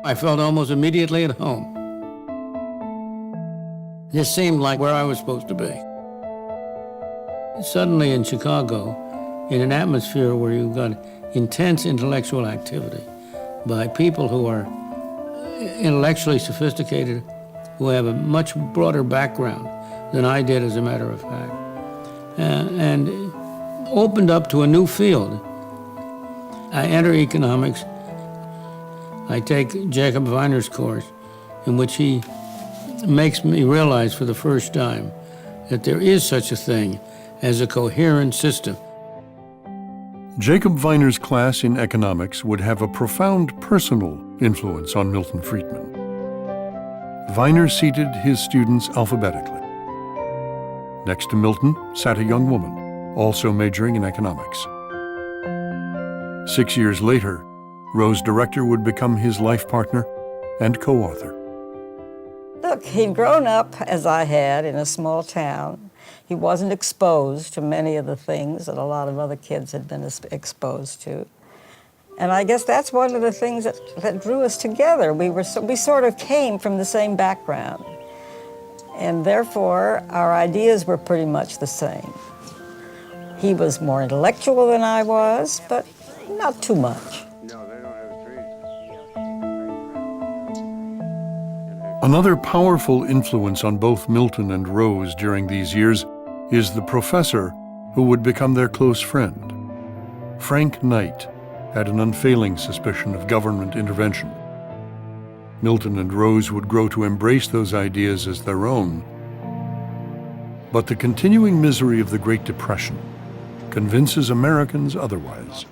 I felt almost immediately at home. This seemed like where I was supposed to be. Suddenly in Chicago, in an atmosphere where you've got intense intellectual activity by people who are intellectually sophisticated, who have a much broader background than I did, as a matter of fact, and opened up to a new field. I enter economics. I take Jacob Weiner's course, in which he makes me realize for the first time that there is such a thing as a coherent system. Jacob Weiner's class in economics would have a profound personal influence on Milton Friedman. Weiner seated his students alphabetically. Next to Milton sat a young woman, also majoring in economics. 6 years later, Rose Director would become his life partner and co-author. Look, he'd grown up, as I had, in a small town. He wasn't exposed to many of the things that a lot of other kids had been exposed to. And I guess that's one of the things that drew us together. We sort of came from the same background. And therefore, our ideas were pretty much the same. He was more intellectual than I was, but not too much. Another powerful influence on both Milton and Rose during these years is the professor who would become their close friend. Frank Knight had an unfailing suspicion of government intervention. Milton and Rose would grow to embrace those ideas as their own. But the continuing misery of the Great Depression convinces Americans otherwise.